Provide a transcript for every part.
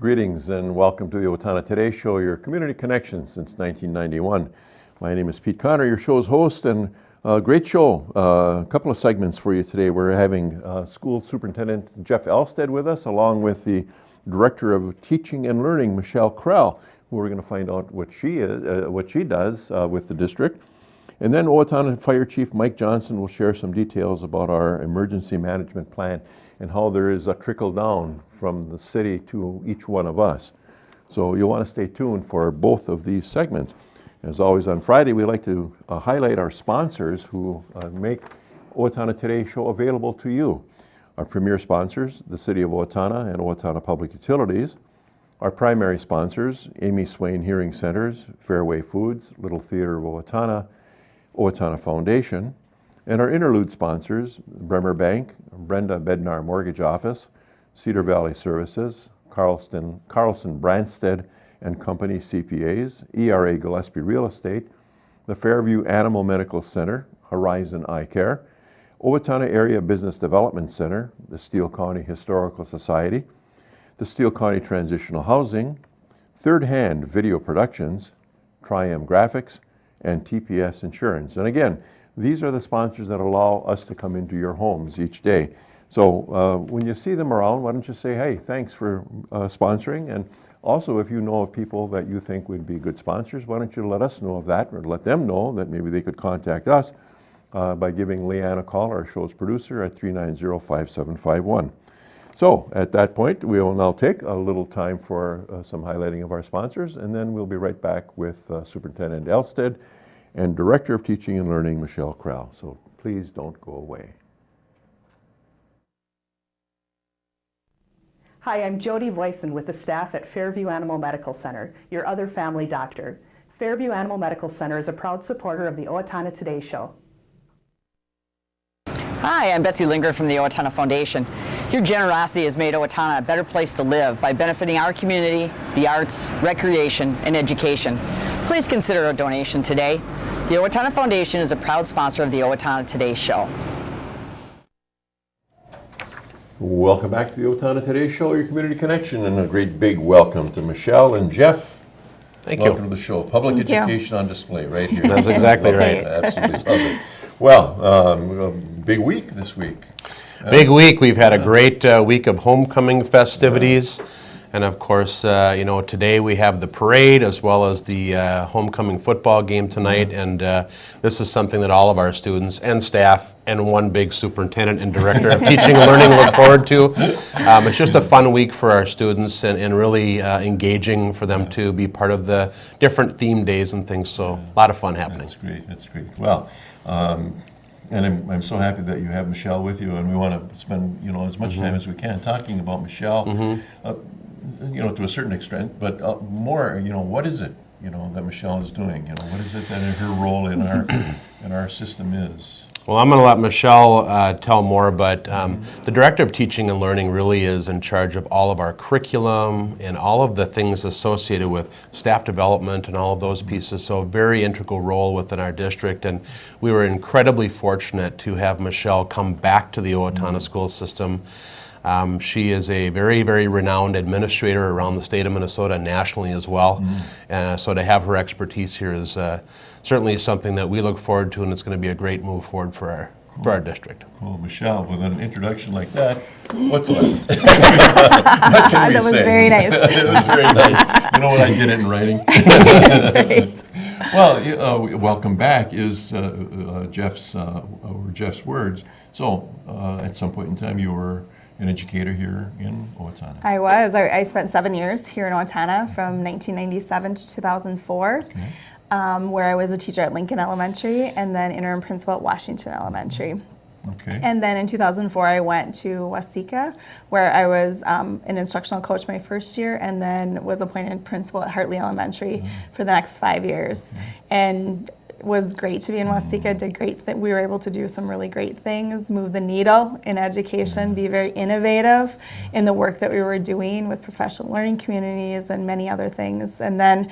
Greetings and welcome to the Owatonna Today Show, your community connection since 1991. My name is Pete Connor, your show's host, and a great show. A couple of segments for you today. We're having School Superintendent Jeff Elstad with us, along with the Director of Teaching and Learning, Michelle Krell, who we're going to find out what she does with the district. And then Owatonna Fire Chief Mike Johnson will share some details about our emergency management plan and how there is a trickle down from the city to each one of us. So you'll want to stay tuned for both of these segments. As always on Friday, we like to highlight our sponsors who make Owatonna Today Show available to you. Our premier sponsors, the City of Owatonna and Owatonna Public Utilities. Our primary sponsors, Amy Swain Hearing Centers, Fairway Foods, Little Theater of Owatonna, Owatonna Foundation, and our interlude sponsors, Bremer Bank, Brenda Bednar Mortgage Office, Cedar Valley Services, Carlson Branstad and Company CPAs, ERA Gillespie Real Estate, the Fairview Animal Medical Center, Horizon Eye Care, Owatonna Area Business Development Center, the Steele County Historical Society, the Steele County Transitional Housing, Third Hand Video Productions, Tri-M Graphics, and TPS Insurance. And again, these are the sponsors that allow us to come into your homes each day. So when you see them around, why don't you say, hey, thanks for sponsoring. And also, if you know of people that you think would be good sponsors, why don't you let us know of that, or let them know that maybe they could contact us by giving Leanne a call, our show's producer, at 390-5751. So at that point, we will now take a little time for some highlighting of our sponsors, and then we'll be right back with Superintendent Elstad and Director of Teaching and Learning, Michelle Krell. So please don't go away. Hi, I'm Jody Voisin with the staff at Fairview Animal Medical Center, your other family doctor. Fairview Animal Medical Center is a proud supporter of the Owatonna Today Show. Hi, I'm Betsy Linger from the Owatonna Foundation. Your generosity has made Owatonna a better place to live by benefiting our community, the arts, recreation, and education. Please consider a donation today. The Owatonna Foundation is a proud sponsor of the Owatonna Today Show. Welcome back to the Owatonna Today Show, your community connection, and a great big welcome to Michelle and Jeff. Thank you. Welcome to the show. Public education on display right here. That's exactly right. Absolutely love it. Well, a big week this week. Big week. We've had a great week of homecoming festivities. And of course, today we have the parade as well as the homecoming football game tonight. And this is something that all of our students and staff and one big superintendent and director of teaching and learning look forward to. It's just a fun week for our students and really engaging for them to be part of the different theme days and things. So a lot of fun happening. That's great. Well, and I'm so happy that you have Michelle with you, and we want to spend as much time as we can talking about Michelle. To a certain extent, but more, what is it, that Michelle is doing? What is it that her role in our system is? Well, I'm going to let Michelle tell more, but the Director of Teaching and Learning really is in charge of all of our curriculum and all of the things associated with staff development and all of those pieces, so a very integral role within our district. And we were incredibly fortunate to have Michelle come back to the Owatonna school system. She is a very, very renowned administrator around the state of Minnesota and nationally as well. And so to have her expertise here is certainly something that we look forward to, and it's going to be a great move forward for our district. Cool. Michelle, with an introduction like that, what's left? What can we that was say? Very nice. It was very nice. You know what, I get it in writing. That's right. Well, welcome back is Jeff's words. So at some point in time you were an educator here in Owatonna. I was. I spent 7 years here in Owatonna from 1997 to 2004, where I was a teacher at Lincoln Elementary and then interim principal at Washington Elementary. Okay. And then in 2004, I went to Waseca, where I was an instructional coach my first year, and then was appointed principal at Hartley Elementary for the next 5 years. And was great to be in Waseca. Did great. We were able to do some really great things, move the needle in education, be very innovative in the work that we were doing with professional learning communities and many other things. And then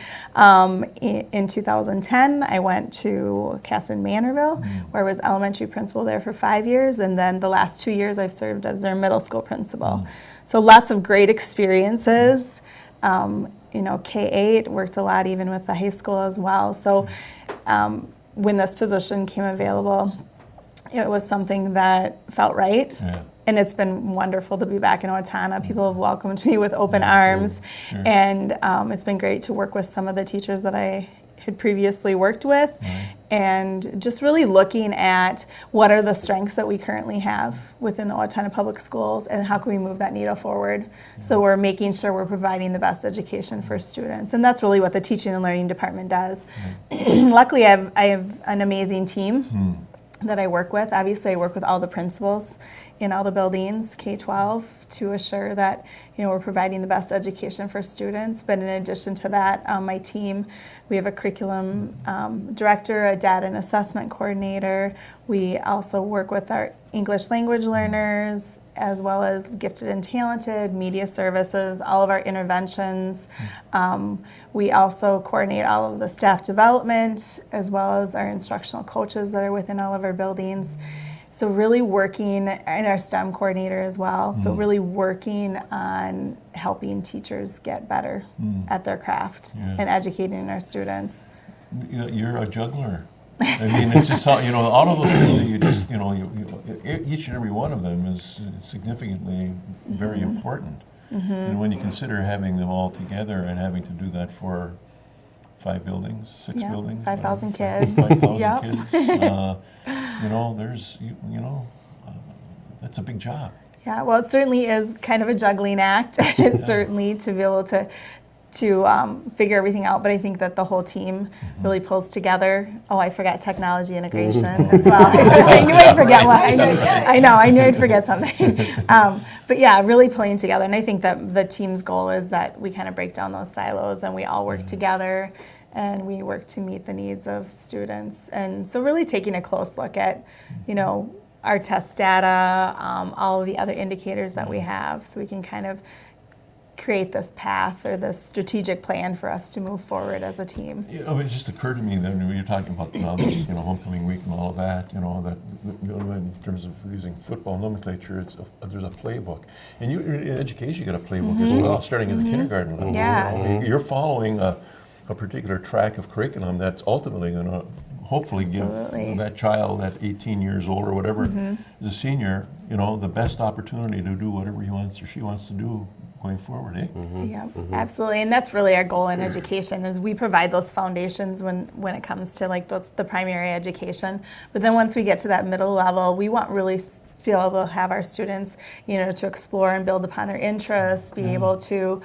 in 2010, I went to Casson Manorville, where I was elementary principal there for 5 years, and then the last 2 years I've served as their middle school principal. So lots of great experiences. K-8, worked a lot even with the high school as well. So when this position came available, it was something that felt right. Yeah. And it's been wonderful to be back in Owatonna. People have welcomed me with open arms. Sure. And it's been great to work with some of the teachers that I had previously worked with, and just really looking at what are the strengths that we currently have within the Owatonna Public Schools and how can we move that needle forward so we're making sure we're providing the best education for students. And that's really what the teaching and learning department does. Luckily, I have an amazing team that I work with. Obviously, I work with all the principals in all the buildings, K-12, to assure that we're providing the best education for students. But in addition to that, my team, we have a curriculum director, a data and assessment coordinator. We also work with our English language learners, as well as gifted and talented, media services, all of our interventions. We also coordinate all of the staff development, as well as our instructional coaches that are within all of our buildings. So really working, and our STEM coordinator as well, but really working on helping teachers get better at their craft and educating our students. You're a juggler. I mean, it's just, all of those things that you just, each and every one of them is significantly very important. And when you consider having them all together and having to do that for 5 buildings, 6 buildings, 5,000 kids. 5,000 Yep. kids. There's, that's a big job. Yeah, well, it certainly is kind of a juggling act, certainly, to be able to figure everything out. But I think that the whole team really pulls together. Oh, I forgot technology integration as well. I knew I'd forget one. I knew I'd forget something. But yeah, really pulling together. And I think that the team's goal is that we kind of break down those silos and we all work together and we work to meet the needs of students. And so really taking a close look at, our test data, all of the other indicators that we have, so we can kind of create this path or this strategic plan for us to move forward as a team. It just occurred to me that when you're talking about this, homecoming week and all of that, that in terms of using football nomenclature, there's a playbook, and in education you got a playbook as well, starting in the kindergarten level. Yeah. You're following a particular track of curriculum that's ultimately going to hopefully Absolutely. give that child at 18 years old or whatever, is a senior, the best opportunity to do whatever he wants or she wants to do going forward, eh? Yeah, absolutely, and that's really our goal in education is we provide those foundations when it comes to the primary education. But then once we get to that middle level, we want really to be able to have our students, to explore and build upon their interests, be able to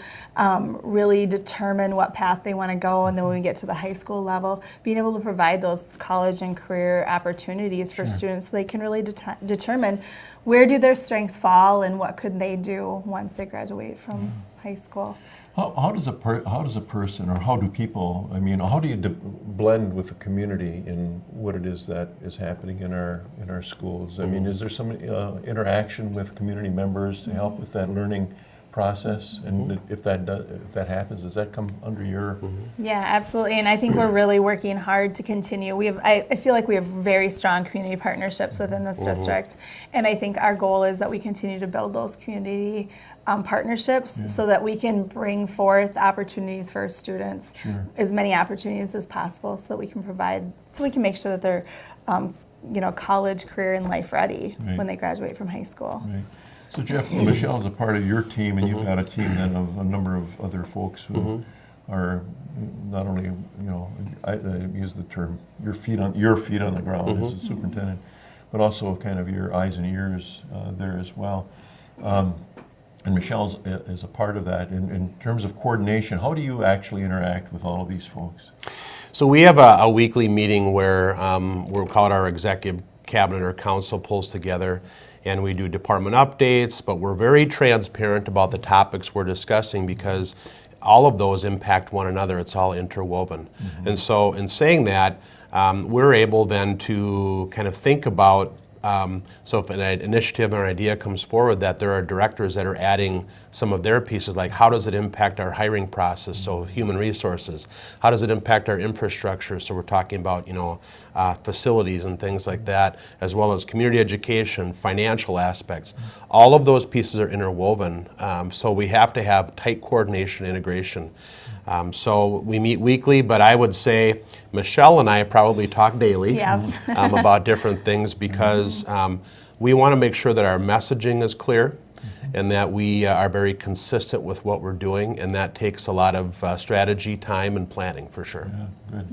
really determine what path they want to go, and then when we get to the high school level, being able to provide those college and career opportunities for students so they can really determine where do their strengths fall and what could they do once they graduate from high school. How does a person, or how do people, how do you blend with the community in what it is that is happening in our schools? Is there some interaction with community members to help with that learning process? And if that happens, does that come under your? Yeah, absolutely. And I think we're really working hard to continue. I feel like we have very strong community partnerships within this district. And I think our goal is that we continue to build those community partnerships so that we can bring forth opportunities for our students, as many opportunities as possible, so that we can make sure that they're college, career, and life ready when they graduate from high school. Right. So Jeff, Michelle is a part of your team, and you've got a team then of a number of other folks who are not only, I use the term your feet on the ground as a superintendent, but also kind of your eyes and ears there as well. And Michelle is a part of that. In terms of coordination, how do you actually interact with all of these folks? So we have a weekly meeting where we'll call it our executive cabinet or council pulls together, and we do department updates, but we're very transparent about the topics we're discussing because all of those impact one another. It's all interwoven. And so in saying that, we're able then to kind of think about So if an initiative or idea comes forward, that there are directors that are adding some of their pieces, like how does it impact our hiring process, so human resources? How does it impact our infrastructure? So we're talking about, facilities and things like that, as well as community education, financial aspects. All of those pieces are interwoven, so we have to have tight coordination and integration. So we meet weekly, but I would say Michelle and I probably talk daily about different things, because we want to make sure that our messaging is clear and that we are very consistent with what we're doing, and that takes a lot of strategy, time, and planning for sure. Yeah, good.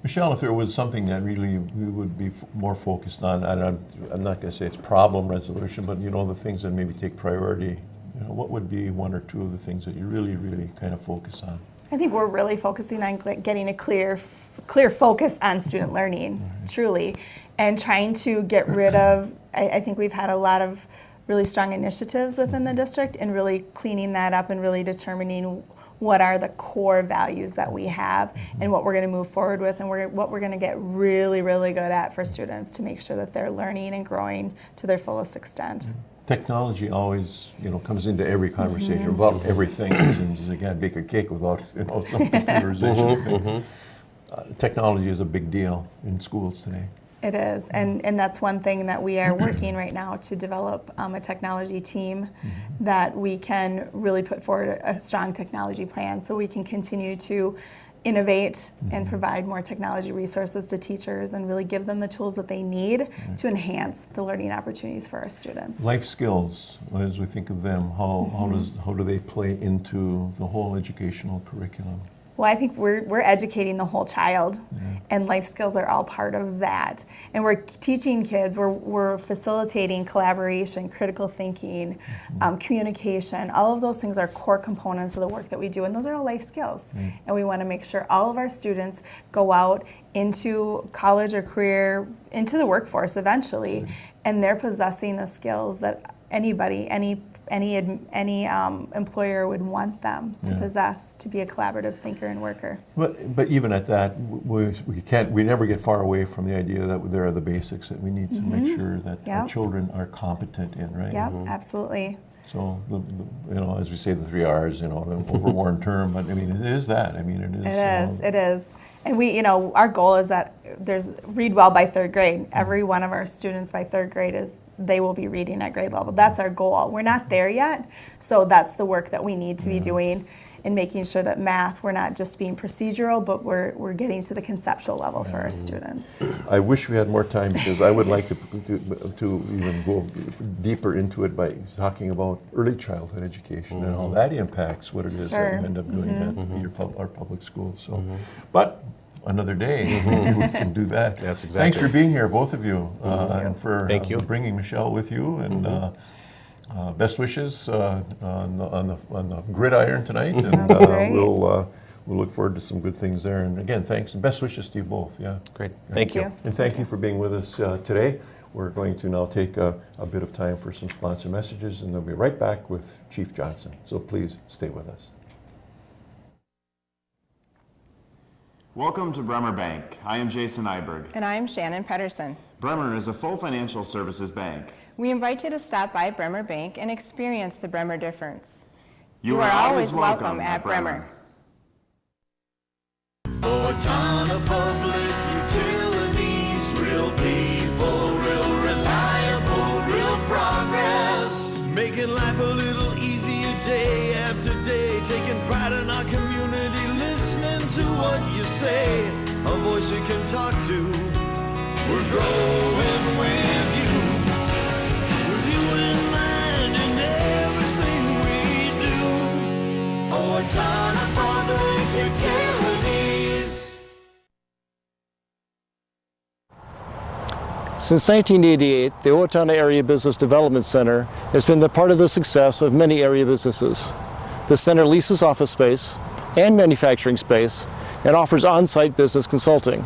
Michelle, if there was something that really we would be more focused on, and I'm not going to say it's problem resolution, but the things that maybe take priority, what would be one or two of the things that you really, really kind of focus on? I think we're really focusing on getting a clear focus on student learning, truly, and trying to get rid of, I think we've had a lot of really strong initiatives within the district, and really cleaning that up and really determining what are the core values that we have and what we're going to move forward with, and what we're going to get really, really good at for students to make sure that they're learning and growing to their fullest extent. Technology always, comes into every conversation about everything. It seems you can't bake a cake without, some computerization. Technology is a big deal in schools today. It is, and that's one thing that we are working right now to develop a technology team that we can really put forward a strong technology plan, so we can continue to innovate and provide more technology resources to teachers and really give them the tools that they need to enhance the learning opportunities for our students. Life skills, as we think of them, how do they play into the whole educational curriculum? Well, I think we're educating the whole child, and life skills are all part of that. And we're teaching kids, we're facilitating collaboration, critical thinking, communication. All of those things are core components of the work that we do, and those are all life skills. And we want to make sure all of our students go out into college or career, into the workforce eventually, and they're possessing the skills that any employer would want them to possess, to be a collaborative thinker and worker. But even at that, we never get far away from the idea that there are the basics that we need to make sure that our children are competent in, right? Yep, absolutely. So, as we say, the 3 R's, an overworn term, but it is that. It is. And we, our goal is that read well by 3rd grade. Every one of our students by 3rd grade they will be reading at grade level. That's our goal. We're not there yet, so that's the work that we need to be doing, in making sure that math, we're not just being procedural, but we're getting to the conceptual level for our students. I wish we had more time, because I would like to even go deeper into it by talking about early childhood education and how that impacts what it is that you end up doing at our public schools. So, but another day we can do that. That's exactly. Thanks for being here, both of you, and for Thank you. Bringing Michelle with you, and best wishes on the gridiron tonight, and we'll look forward to some good things there. And again, thanks, and best wishes to you both. Yeah, great. Thank you. And thank you for being with us today. We're going to now take a bit of time for some sponsor messages, and then we'll be right back with Chief Johnson. So please stay with us. Welcome to Bremer Bank. I am Jason Iberg. And I'm Shannon Pedersen. Bremer is a full financial services bank. We invite you to stop by Bremer Bank and experience the Bremer difference. You are always welcome at Bremer. Owatonna Public Utilities, real people, real reliable, real progress. Making life a little easier day after day, taking pride in our community, listening to what you say, a voice you can talk to. We're growing with you in mind in everything we do. Owatonna Public Utilities. Since 1988, the Owatonna Area Business Development Center has been the part of the success of many area businesses. The center leases office space and manufacturing space and offers on-site business consulting.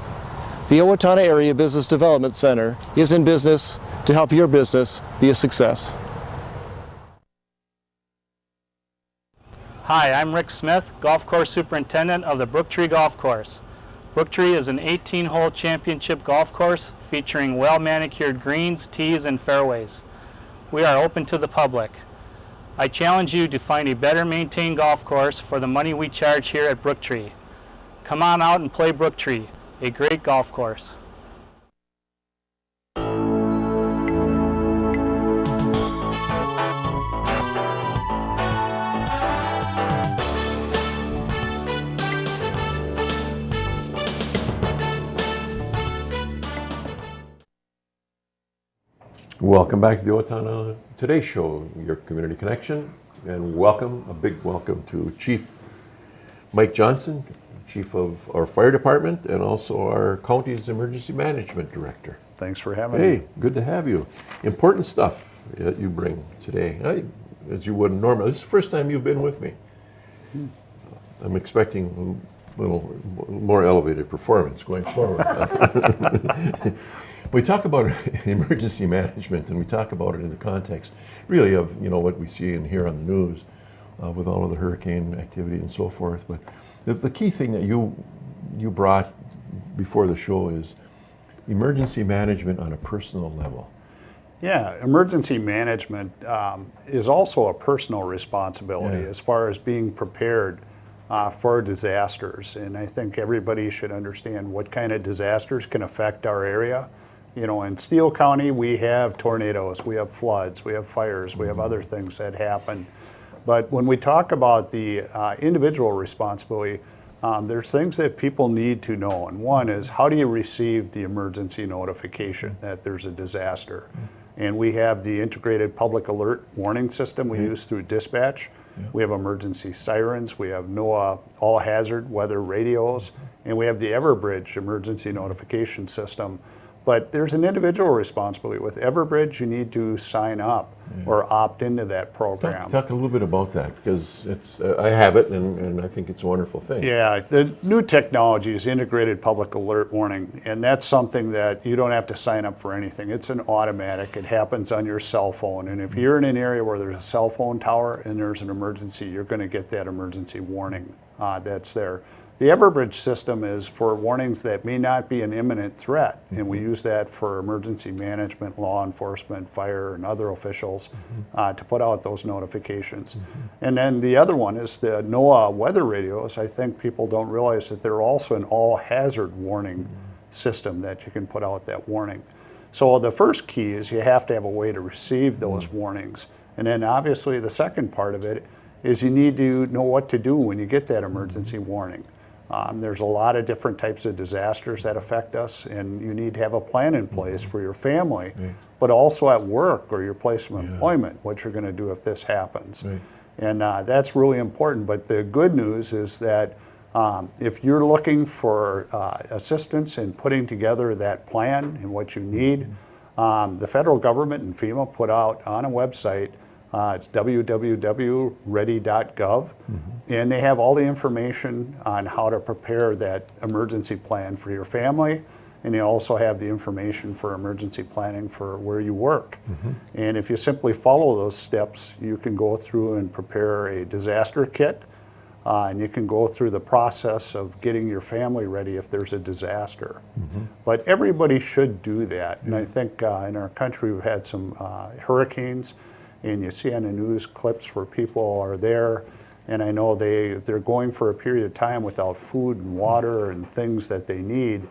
The Owatonna Area Business Development Center is in business to help your business be a success. Hi, I'm Rick Smith, Golf Course Superintendent of the Brooktree Golf Course. Brooktree is an 18-hole championship golf course featuring well-manicured greens, tees, and fairways. We are open to the public. I challenge you to find a better maintained golf course for the money we charge here at Brooktree. Come on out and play Brooktree, a great golf course. Welcome back to the Owatonna Today Show, your community connection, and welcome, a big welcome to Chief Mike Johnson, Chief of our Fire Department, and also our county's Emergency Management Director. Thanks for having me. Hey, good to have you. Important stuff that you bring today, as you wouldn't normally. This is the first time you've been with me. I'm expecting a little more elevated performance going forward. We talk about emergency management, and we talk about it in the context, really, of what we see and hear on the news with all of the hurricane activity and so forth. But the key thing that you brought before the show is emergency management on a personal level. Yeah, emergency management is also a personal responsibility as far as being prepared for disasters. And I think everybody should understand what kind of disasters can affect our area. In Steele County, we have tornadoes, we have floods, we have fires, we have other things that happen. But when we talk about the individual responsibility, there's things that people need to know. And one is, how do you receive the emergency notification that there's a disaster? And we have the integrated public alert warning system we use through dispatch. We have emergency sirens, we have NOAA all hazard weather radios, and we have the Everbridge emergency notification system. But there's an individual responsibility. With Everbridge, you need to sign up or opt into that program. Talk a little bit about that, because I have it, and I think it's a wonderful thing. Yeah, the new technology is integrated public alert warning, and that's something that you don't have to sign up for anything. It's an automatic. It happens on your cell phone, and if you're in an area where there's a cell phone tower and there's an emergency, you're going to get that emergency warning that's there. The Everbridge system is for warnings that may not be an imminent threat, and we use that for emergency management, law enforcement, fire, and other officials to put out those notifications. And then the other one is the NOAA weather radios. I think people don't realize that they're also an all-hazard warning system that you can put out that warning. So the first key is you have to have a way to receive those warnings. And then obviously the second part of it is you need to know what to do when you get that emergency warning. There's a lot of different types of disasters that affect us, and you need to have a plan in place for your family, but also at work or your place of employment, what you're going to do if this happens. And that's really important. But the good news is that if you're looking for assistance in putting together that plan and what you need, the federal government and FEMA put out on a website, it's www.ready.gov, and they have all the information on how to prepare that emergency plan for your family, and they also have the information for emergency planning for where you work. And if you simply follow those steps, you can go through and prepare a disaster kit, and you can go through the process of getting your family ready if there's a disaster. But everybody should do that, and I think in our country we've had some hurricanes, and you see on the news clips where people are there, and I know they're going for a period of time without food and water and things that they need.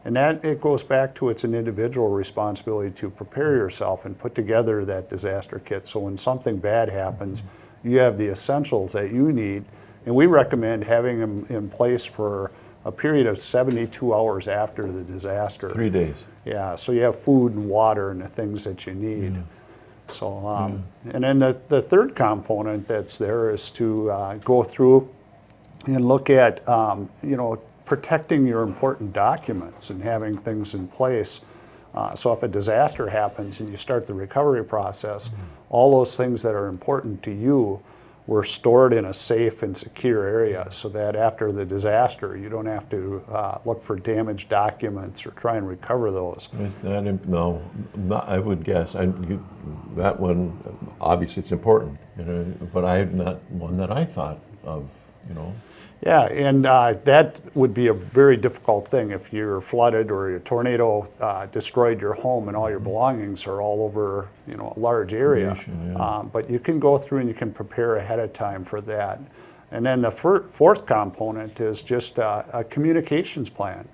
And that it goes back to it's an individual responsibility to prepare yourself and put together that disaster kit, so when something bad happens, you have the essentials that you need. And we recommend having them in place for a period of 72 hours after the disaster. 3 days. Yeah, so you have food and water and the things that you need. So, and then the third component that's there is to go through and look at, protecting your important documents and having things in place. So if a disaster happens and you start the recovery process, all those things that are important to you were stored in a safe and secure area, so that after the disaster, you don't have to look for damaged documents or try and recover those. I would guess. That one, obviously it's important, but I not one that I thought of you know. Yeah, and that would be a very difficult thing if you're flooded or a tornado destroyed your home and all your belongings are all over, you know, a large area. But you can go through and you can prepare ahead of time for that. And then the fourth component is just a communications plan.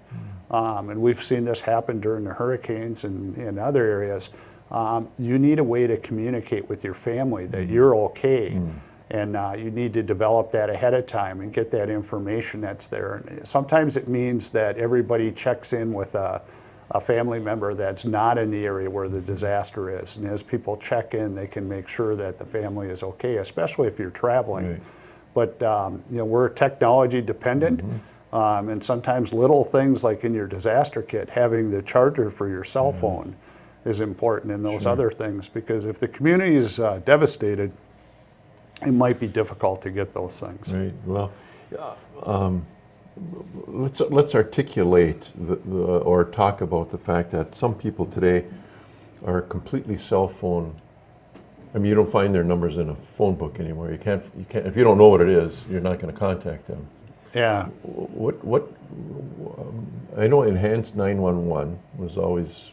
And we've seen this happen during the hurricanes and in other areas. You need a way to communicate with your family that you're okay. And you need to develop that ahead of time and get that information that's there. And sometimes it means that everybody checks in with a family member that's not in the area where the disaster is. And as people check in, they can make sure that the family is okay, especially if you're traveling. Right. But you know, we're technology dependent. And sometimes little things like in your disaster kit, having the charger for your cell phone is important, and those other things, because if the community is devastated, it might be difficult to get those things. Right. Well, let's articulate or talk about the fact that some people today are completely cell phone. I mean, you don't find their numbers in a phone book anymore. You can't. If you don't know what it is, you're not going to contact them. Yeah. I know enhanced 911 was always,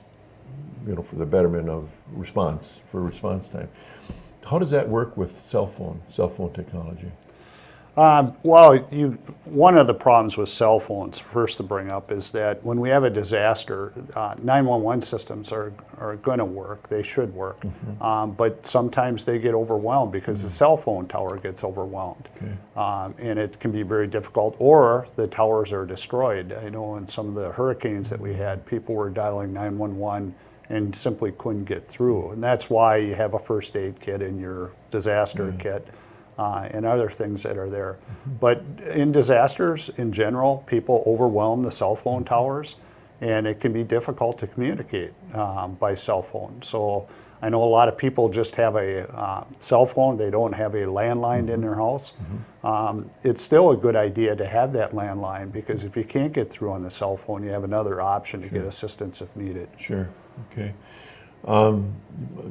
you know, for the betterment of response time. How does that work with cell phone technology? Well, one of the problems with cell phones, first to bring up, is that when we have a disaster, 911 systems are going to work. They should work. But sometimes they get overwhelmed because the cell phone tower gets overwhelmed. And it can be very difficult, or the towers are destroyed. I know in some of the hurricanes that we had, people were dialing 911 and simply couldn't get through. And that's why you have a first aid kit in your disaster kit. And other things that are there. But in disasters in general, people overwhelm the cell phone towers, and it can be difficult to communicate by cell phone. So I know a lot of people just have a cell phone, they don't have a landline in their house. It's still a good idea to have that landline, because if you can't get through on the cell phone, you have another option to get assistance if needed. Sure, okay. How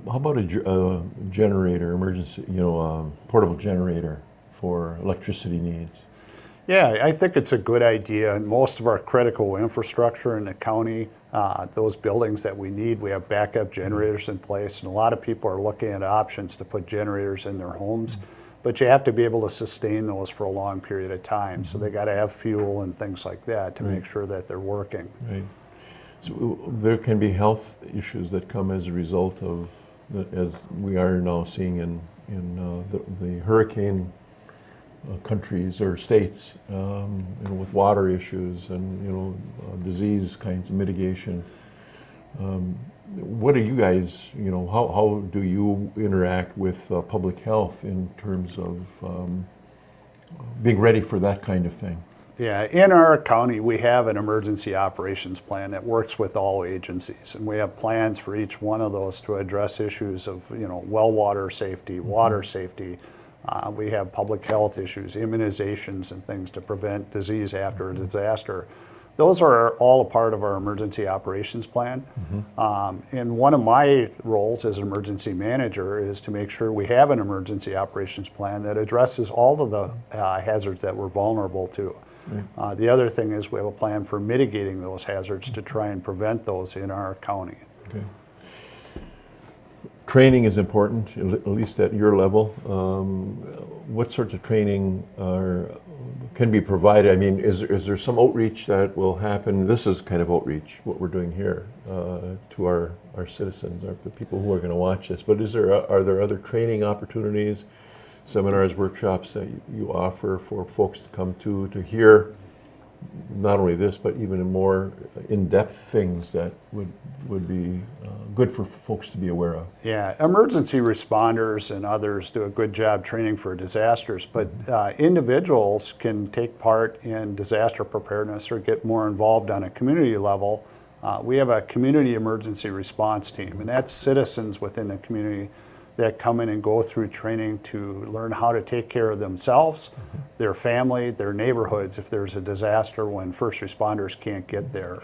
about a generator, emergency, portable generator for electricity needs? Yeah, I think it's a good idea. And most of our critical infrastructure in the county, those buildings that we need, we have backup generators in place. And a lot of people are looking at options to put generators in their homes. But you have to be able to sustain those for a long period of time. So they got to have fuel and things like that to make sure that they're working. Right. So there can be health issues that come as a result of, as we are now seeing in the hurricane countries or states, with water issues and disease kinds of mitigation. What are you guys? How do you interact with public health in terms of being ready for that kind of thing? Yeah, in our county, we have an emergency operations plan that works with all agencies, and we have plans for each one of those to address issues of, well water safety, water safety. We have public health issues, immunizations and things to prevent disease after a disaster. Those are all a part of our emergency operations plan. And one of my roles as emergency manager is to make sure we have an emergency operations plan that addresses all of the hazards that we're vulnerable to. The other thing is we have a plan for mitigating those hazards to try and prevent those in our county. Okay. Training is important, at least at your level. What sorts of training can be provided? I mean, is there some outreach that will happen? This is kind of outreach, what we're doing here, to our citizens, the people who are going to watch this. But are there other training opportunities, seminars, workshops that you offer for folks to come to hear not only this, but even more in-depth things that would be good for folks to be aware of? Yeah, emergency responders and others do a good job training for disasters, but individuals can take part in disaster preparedness or get more involved on a community level. We have a community emergency response team, and that's citizens within the community that come in and go through training to learn how to take care of themselves, their family, their neighborhoods if there's a disaster when first responders can't get there.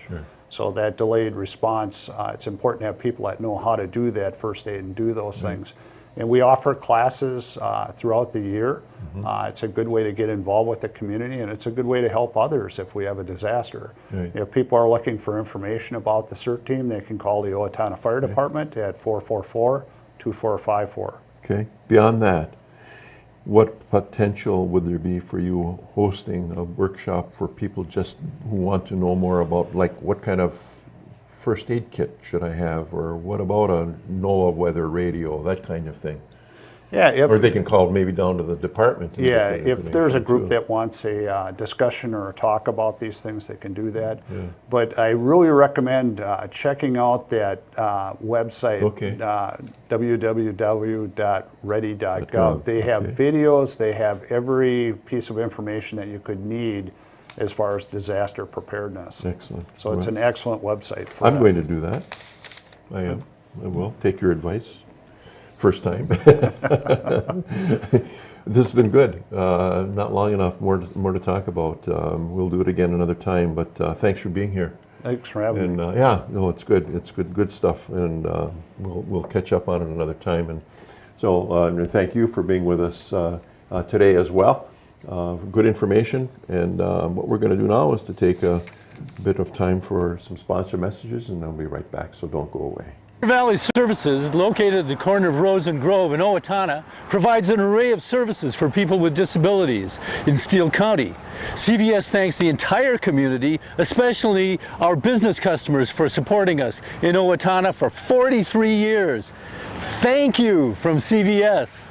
So that delayed response, it's important to have people that know how to do that first aid and do those things. And we offer classes throughout the year It's a good way to get involved with the community, and it's a good way to help others if we have a disaster. Right. If people are looking for information about the CERT team, they can call the Owatonna Fire Department at 444-2454. Okay. Beyond that, what potential would there be for you hosting a workshop for people just who want to know more about, like, what kind of first aid kit should I have, or what about a NOAA weather radio, that kind of thing? Yeah, Or they can call maybe down to the department. and Yeah, get that if there's a information, group too. that wants a discussion or a talk about these things, they can do that. Yeah. But I really recommend checking out that website, Okay. www.ready.gov. They have Okay. videos, they have every piece of information that you could need as far as disaster preparedness. Excellent. So it's Well, an excellent website for I'm that. going to do that. I am. I will take your advice. First time. This has been good. Not long enough. More to talk about. We'll do it again another time. But thanks for being here. Thanks for having me. And yeah, no, it's good. It's good stuff. And we'll catch up on it another time. And so and thank you for being with us today as well. Good information. And what we're going to do now is to take a bit of time for some sponsor messages, and then we'll be right back. So don't go away. Valley Services, located at the corner of Rose and Grove in Owatonna, provides an array of services for people with disabilities in Steele County. CVS thanks the entire community, especially our business customers, for supporting us in Owatonna for 43 years. Thank you from CVS.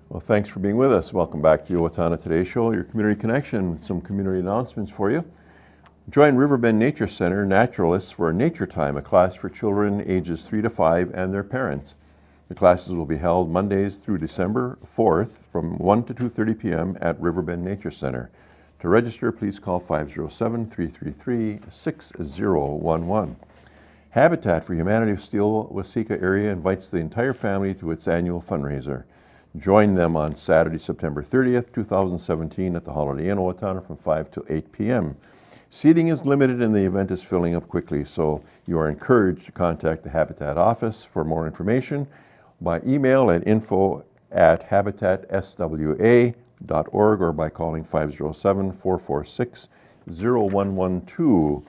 Well, thanks for being with us. Welcome back to the Owatonna Today Show, your community connection. Some community announcements for you. Join Riverbend Nature Center Naturalists for Nature Time, a class for children ages 3 to 5 and their parents. The classes will be held Mondays through December 4th from 1 to 2:30 p.m. at Riverbend Nature Center. To register, please call 507-333-6011. Habitat for Humanity of Steele Waseca area invites the entire family to its annual fundraiser. Join them on Saturday, September 30th, 2017 at the Holiday Inn Owatonna from 5 to 8 p.m. Seating is limited and the event is filling up quickly, so you are encouraged to contact the Habitat office for more information by email at info@habitatswa.org or by calling 507-446-0112.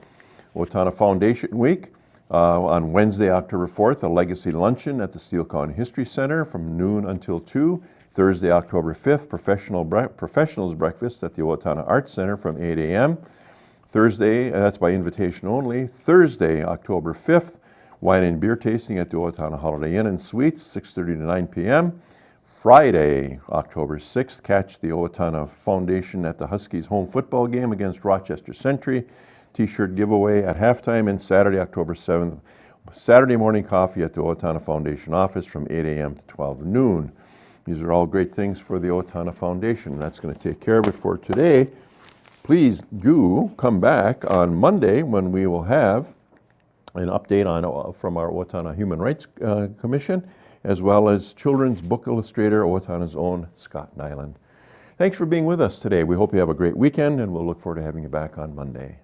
Owatonna Foundation Week. On Wednesday, October 4th, a legacy luncheon at the Steele County History Center from noon until 2. Thursday, October 5th, professionals breakfast at the Owatonna Arts Center from 8 a.m. Thursday, that's by invitation only. Thursday, October 5th, wine and beer tasting at the Owatonna Holiday Inn and Suites, 6:30 to 9 p.m. Friday, October 6th, catch the Owatonna Foundation at the Huskies home football game against Rochester Century. T-shirt giveaway at halftime. And Saturday, October 7th, Saturday morning coffee at the Owatonna Foundation office from 8 a.m. to 12 noon. These are all great things for the Owatonna Foundation. That's going to take care of it for today. Please do come back on Monday when we will have an update from our Owatonna Human Rights Commission, as well as children's book illustrator, Owatonna's own Scott Nyland. Thanks for being with us today. We hope you have a great weekend, and we'll look forward to having you back on Monday.